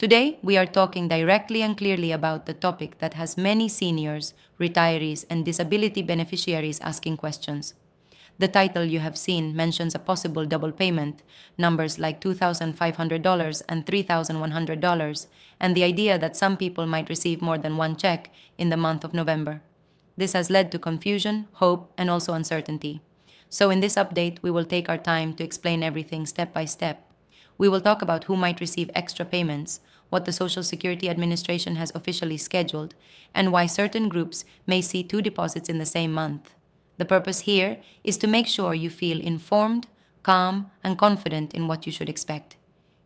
Today, we are talking directly and clearly about the topic that has many seniors, retirees, and disability beneficiaries asking questions. The title you have seen mentions a possible double payment, numbers like $2,500 and $3,100, and the idea that some people might receive more than one check in the month of November. This has led to confusion, hope, and also uncertainty. So in this update, we will take our time to explain everything step by step. We will talk about who might receive extra payments, what the Social Security Administration has officially scheduled, and why certain groups may see two deposits in the same month. The purpose here is to make sure you feel informed, calm, and confident in what you should expect.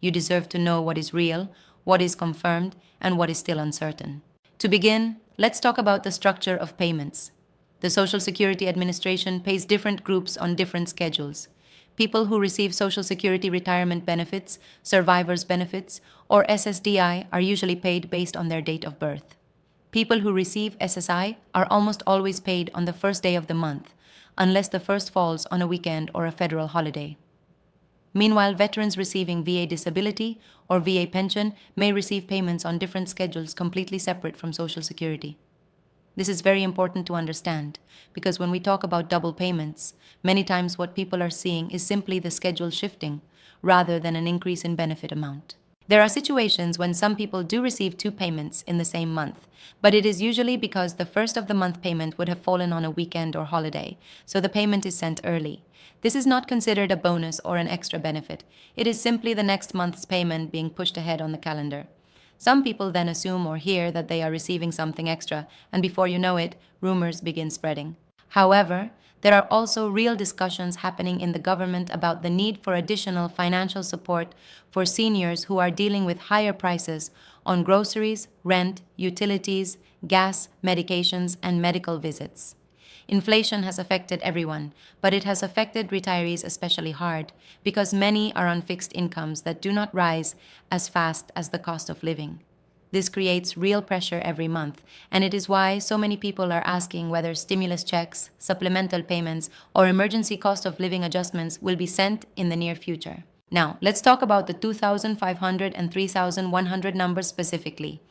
You deserve to know what is real, what is confirmed, and what is still uncertain. To begin, let's talk about the structure of payments. The Social Security Administration pays different groups on different schedules. People who receive Social Security retirement benefits, survivors' benefits, or SSDI are usually paid based on their date of birth. People who receive SSI are almost always paid on the first day of the month, unless the first falls on a weekend or a federal holiday. Meanwhile, veterans receiving VA disability or VA pension may receive payments on different schedules completely separate from Social Security. This is very important to understand, because when we talk about double payments, many times what people are seeing is simply the schedule shifting, rather than an increase in benefit amount. There are situations when some people do receive two payments in the same month, but it is usually because the first of the month payment would have fallen on a weekend or holiday, so the payment is sent early. This is not considered a bonus or an extra benefit. It is simply the next month's payment being pushed ahead on the calendar. Some people then assume or hear that they are receiving something extra, and before you know it, rumors begin spreading. However, there are also real discussions happening in the government about the need for additional financial support for seniors who are dealing with higher prices on groceries, rent, utilities, gas, medications, and medical visits. Inflation has affected everyone, but it has affected retirees especially hard because many are on fixed incomes that do not rise as fast as the cost of living. This creates real pressure every month, and it is why so many people are asking whether stimulus checks, supplemental payments, or emergency cost of living adjustments will be sent in the near future. Now, let's talk about the 2,500 and 3,100 numbers specifically.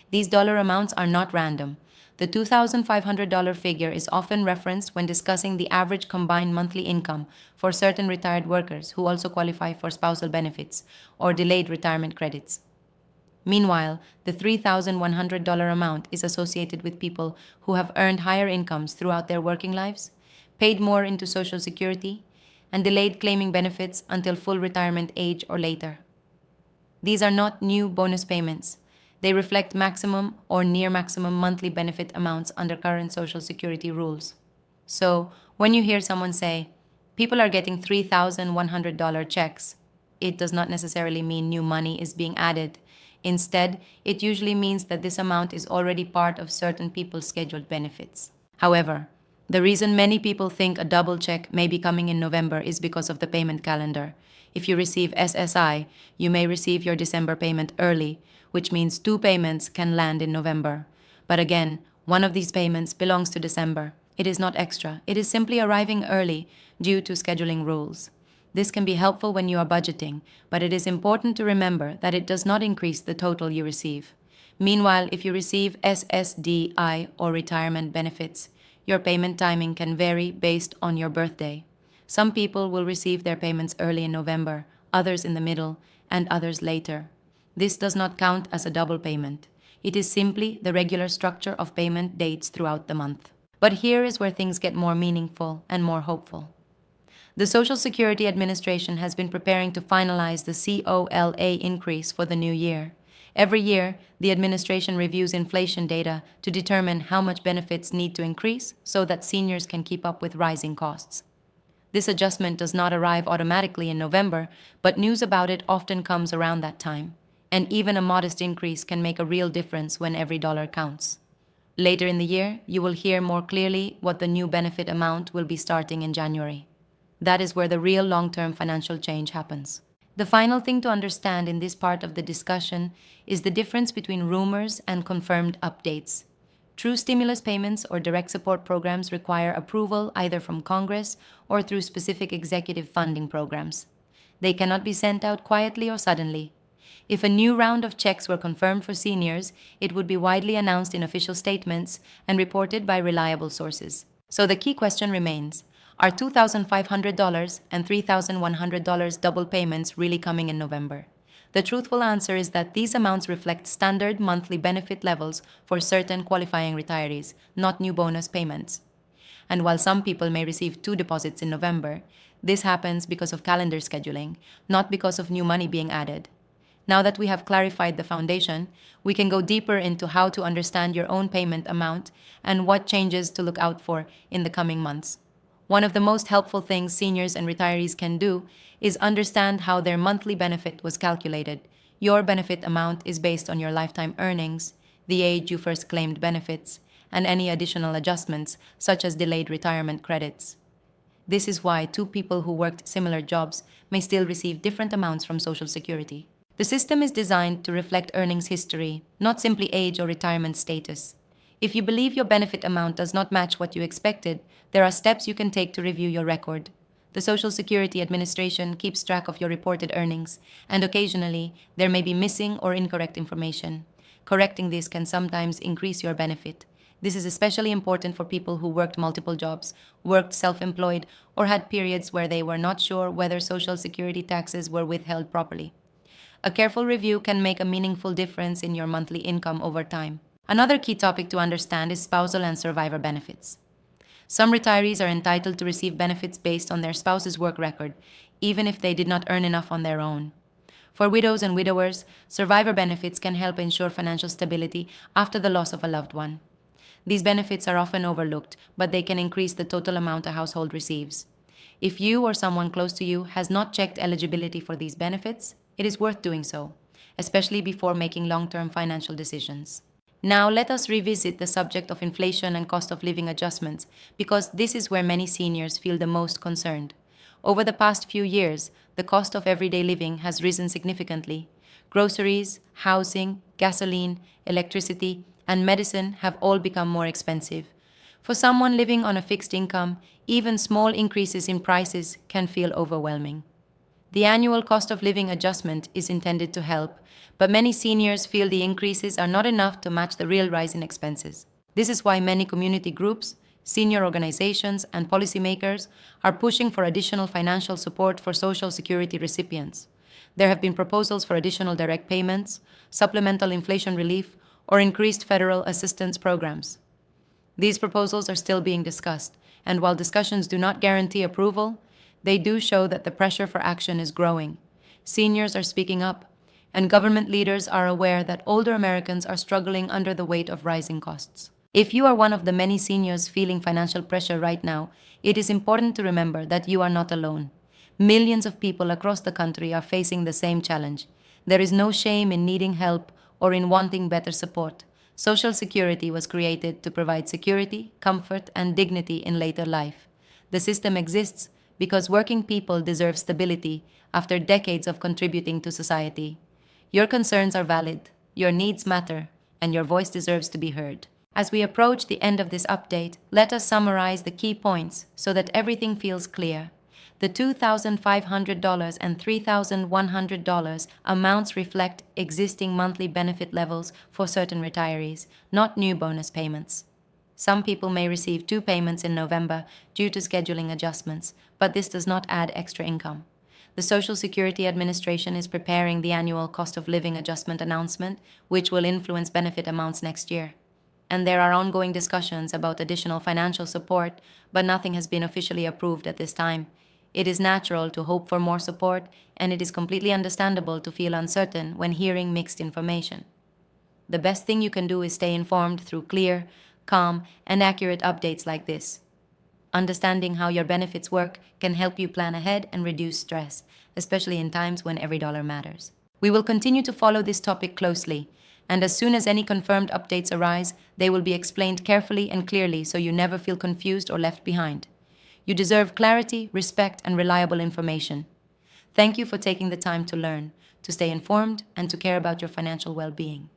These dollar amounts are not random. The $2,500 figure is often referenced when discussing the average combined monthly income for certain retired workers who also qualify for spousal benefits or delayed retirement credits. Meanwhile, the $3,100 amount is associated with people who have earned higher incomes throughout their working lives, paid more into Social Security, and delayed claiming benefits until full retirement age or later. These are not new bonus payments. They reflect maximum or near maximum monthly benefit amounts under current Social Security rules. So, when you hear someone say, people are getting $3,100 checks, it does not necessarily mean new money is being added. Instead, it usually means that this amount is already part of certain people's scheduled benefits. However, the reason many people think a double check may be coming in November is because of the payment calendar. If you receive SSI, you may receive your December payment early, which means two payments can land in November. But again, one of these payments belongs to December. It is not extra. It is simply arriving early due to scheduling rules. This can be helpful when you are budgeting, but it is important to remember that it does not increase the total you receive. Meanwhile, if you receive SSDI or retirement benefits, your payment timing can vary based on your birthday. Some people will receive their payments early in November, others in the middle, and others later. This does not count as a double payment. It is simply the regular structure of payment dates throughout the month. But here is where things get more meaningful and more hopeful. The Social Security Administration has been preparing to finalize the COLA increase for the new year. Every year, the administration reviews inflation data to determine how much benefits need to increase so that seniors can keep up with rising costs. This adjustment does not arrive automatically in November, but news about it often comes around that time. And even a modest increase can make a real difference when every dollar counts. Later in the year, you will hear more clearly what the new benefit amount will be starting in January. That is where the real long-term financial change happens. The final thing to understand in this part of the discussion is the difference between rumors and confirmed updates. True stimulus payments or direct support programs require approval either from Congress or through specific executive funding programs. They cannot be sent out quietly or suddenly. If a new round of checks were confirmed for seniors, it would be widely announced in official statements and reported by reliable sources. So the key question remains, are $2,500 and $3,100 double payments really coming in November? The truthful answer is that these amounts reflect standard monthly benefit levels for certain qualifying retirees, not new bonus payments. And while some people may receive two deposits in November, this happens because of calendar scheduling, not because of new money being added. Now that we have clarified the foundation, we can go deeper into how to understand your own payment amount and what changes to look out for in the coming months. One of the most helpful things seniors and retirees can do is understand how their monthly benefit was calculated. Your benefit amount is based on your lifetime earnings, the age you first claimed benefits, and any additional adjustments, such as delayed retirement credits. This is why two people who worked similar jobs may still receive different amounts from Social Security. The system is designed to reflect earnings history, not simply age or retirement status. If you believe your benefit amount does not match what you expected, there are steps you can take to review your record. The Social Security Administration keeps track of your reported earnings, and occasionally there may be missing or incorrect information. Correcting this can sometimes increase your benefit. This is especially important for people who worked multiple jobs, worked self-employed, or had periods where they were not sure whether Social Security taxes were withheld properly. A careful review can make a meaningful difference in your monthly income over time. Another key topic to understand is spousal and survivor benefits. Some retirees are entitled to receive benefits based on their spouse's work record, even if they did not earn enough on their own. For widows and widowers, survivor benefits can help ensure financial stability after the loss of a loved one. These benefits are often overlooked, but they can increase the total amount a household receives. If you or someone close to you has not checked eligibility for these benefits, it is worth doing so, especially before making long-term financial decisions. Now let us revisit the subject of inflation and cost of living adjustments, because this is where many seniors feel the most concerned. Over the past few years, the cost of everyday living has risen significantly. Groceries, housing, gasoline, electricity, and medicine have all become more expensive. For someone living on a fixed income, even small increases in prices can feel overwhelming. The annual cost of living adjustment is intended to help, but many seniors feel the increases are not enough to match the real rise in expenses. This is why many community groups, senior organizations, and policymakers are pushing for additional financial support for Social Security recipients. There have been proposals for additional direct payments, supplemental inflation relief, or increased federal assistance programs. These proposals are still being discussed, and while discussions do not guarantee approval, they do show that the pressure for action is growing. Seniors are speaking up, and government leaders are aware that older Americans are struggling under the weight of rising costs. If you are one of the many seniors feeling financial pressure right now, it is important to remember that you are not alone. Millions of people across the country are facing the same challenge. There is no shame in needing help or in wanting better support. Social Security was created to provide security, comfort, and dignity in later life. The system exists because working people deserve stability after decades of contributing to society. Your concerns are valid, your needs matter, and your voice deserves to be heard. As we approach the end of this update, let us summarize the key points so that everything feels clear. The $2,500 and $3,100 amounts reflect existing monthly benefit levels for certain retirees, not new bonus payments. Some people may receive two payments in November due to scheduling adjustments, but this does not add extra income. The Social Security Administration is preparing the annual cost of living adjustment announcement, which will influence benefit amounts next year. And there are ongoing discussions about additional financial support, but nothing has been officially approved at this time. It is natural to hope for more support, and it is completely understandable to feel uncertain when hearing mixed information. The best thing you can do is stay informed through clear, calm, and accurate updates like this. Understanding how your benefits work can help you plan ahead and reduce stress, especially in times when every dollar matters. We will continue to follow this topic closely, and as soon as any confirmed updates arise, they will be explained carefully and clearly so you never feel confused or left behind. You deserve clarity, respect, and reliable information. Thank you for taking the time to learn, to stay informed, and to care about your financial well-being.